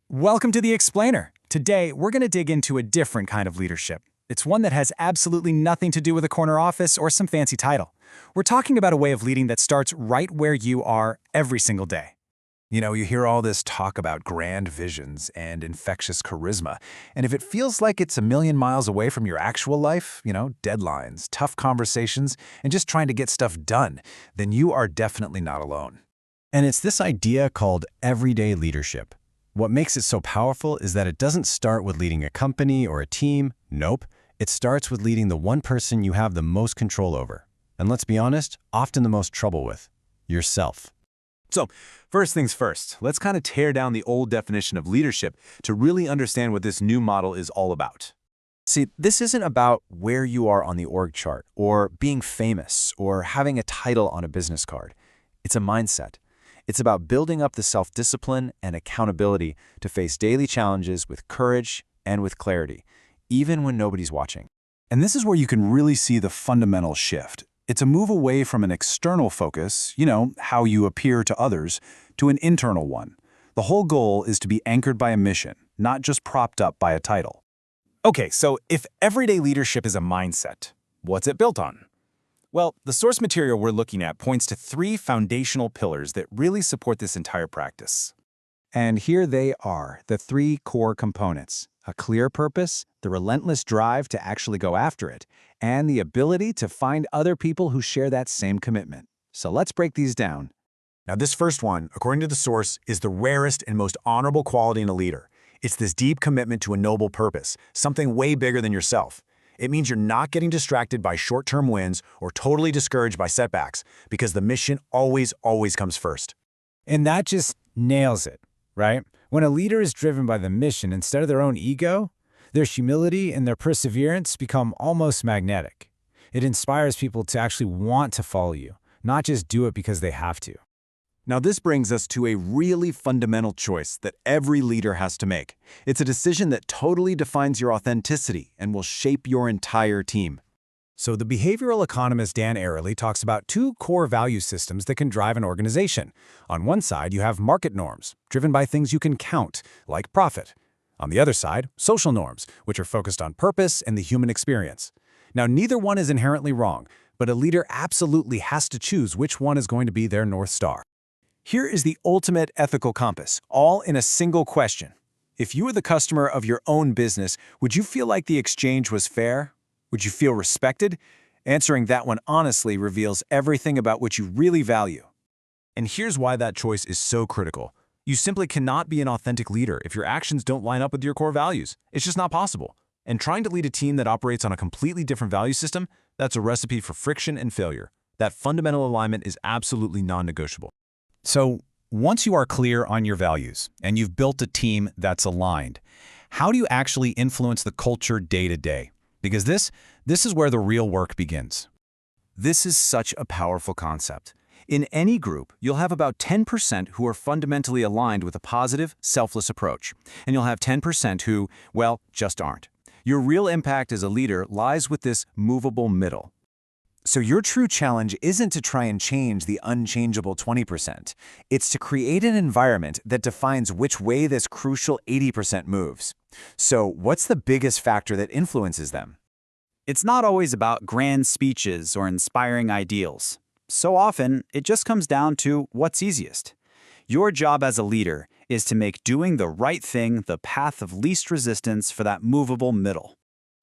Welcome to The Explainer. Today, we're going to dig into a different kind of leadership. It's one that has absolutely nothing to do with a corner office or some fancy title. We're talking about a way of leading that starts right where you are every single day. You hear all this talk about grand visions and infectious charisma, and if it feels like it's a million miles away from your actual life, deadlines, tough conversations, and just trying to get stuff done, then you are definitely not alone. And it's this idea called everyday leadership. What makes it so powerful is that it doesn't start with leading a company or a team. Nope. It starts with leading the one person you have the most control over. And let's be honest, often the most trouble with yourself. So, first things first, let's kind of tear down the old definition of leadership to really understand what this new model is all about. See, this isn't about where you are on the org chart, or being famous, or having a title on a business card. It's a mindset. It's about building up the self-discipline and accountability to face daily challenges with courage and with clarity, even when nobody's watching. And this is where you can really see the fundamental shift. It's a move away from an external focus, how you appear to others, to an internal one. The whole goal is to be anchored by a mission, not just propped up by a title. Okay, so if everyday leadership is a mindset, what's it built on? Well, the source material we're looking at points to three foundational pillars that really support this entire practice. And here they are, the three core components: a clear purpose, the relentless drive to actually go after it, and the ability to find other people who share that same commitment. So let's break these down. Now, this first one, according to the source, is the rarest and most honorable quality in a leader. It's this deep commitment to a noble purpose, something way bigger than yourself. It means you're not getting distracted by short-term wins or totally discouraged by setbacks, because the mission always comes first. And that just nails it, right? When a leader is driven by the mission instead of their own ego, their humility and their perseverance become almost magnetic. It inspires people to actually want to follow you, not just do it because they have to. Now, this brings us to a really fundamental choice that every leader has to make. It's a decision that totally defines your authenticity and will shape your entire team. So the behavioral economist Dan Ariely talks about two core value systems that can drive an organization. On one side, you have market norms, driven by things you can count, like profit. On the other side, social norms, which are focused on purpose and the human experience. Now, neither one is inherently wrong, but a leader absolutely has to choose which one is going to be their North Star. Here is the ultimate ethical compass, all in a single question. If you were the customer of your own business, would you feel like the exchange was fair? Would you feel respected? Answering that one honestly reveals everything about what you really value. And here's why that choice is so critical. You simply cannot be an authentic leader if your actions don't line up with your core values. It's just not possible. And trying to lead a team that operates on a completely different value system, that's a recipe for friction and failure. That fundamental alignment is absolutely non-negotiable. So once you are clear on your values and you've built a team that's aligned, how do you actually influence the culture day to day? Because this is where the real work begins. This is such a powerful concept. In any group, you'll have about 10% who are fundamentally aligned with a positive, selfless approach. And you'll have 10% who, well, just aren't. Your real impact as a leader lies with this movable middle. So your true challenge isn't to try and change the unchangeable 20%. It's to create an environment that defines which way this crucial 80% moves. So what's the biggest factor that influences them? It's not always about grand speeches or inspiring ideals. So often, it just comes down to what's easiest. Your job as a leader is to make doing the right thing the path of least resistance for that movable middle.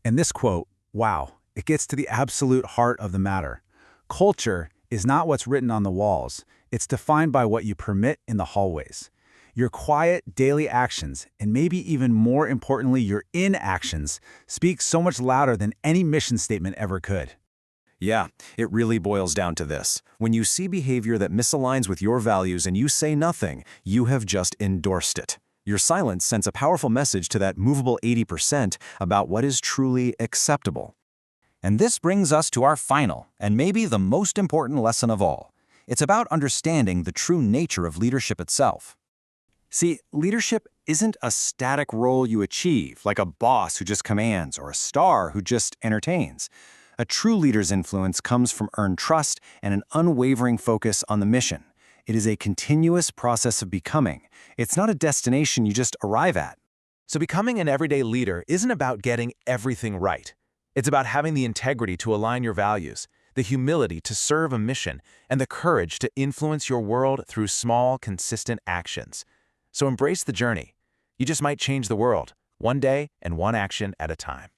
And this quote, wow, it gets to the absolute heart of the matter. Culture is not what's written on the walls. It's defined by what you permit in the hallways. Your quiet, daily actions, and maybe even more importantly, your inactions, speak so much louder than any mission statement ever could. Yeah, it really boils down to this. When you see behavior that misaligns with your values and you say nothing, you have just endorsed it. Your silence sends a powerful message to that movable 80% about what is truly acceptable. And this brings us to our final, and maybe the most important lesson of all. It's about understanding the true nature of leadership itself. See, leadership isn't a static role you achieve, like a boss who just commands or a star who just entertains. A true leader's influence comes from earned trust and an unwavering focus on the mission. It is a continuous process of becoming. It's not a destination you just arrive at. So becoming an everyday leader isn't about getting everything right. It's about having the integrity to align your values, the humility to serve a mission, and the courage to influence your world through small, consistent actions. So embrace the journey. You just might change the world, one day and one action at a time.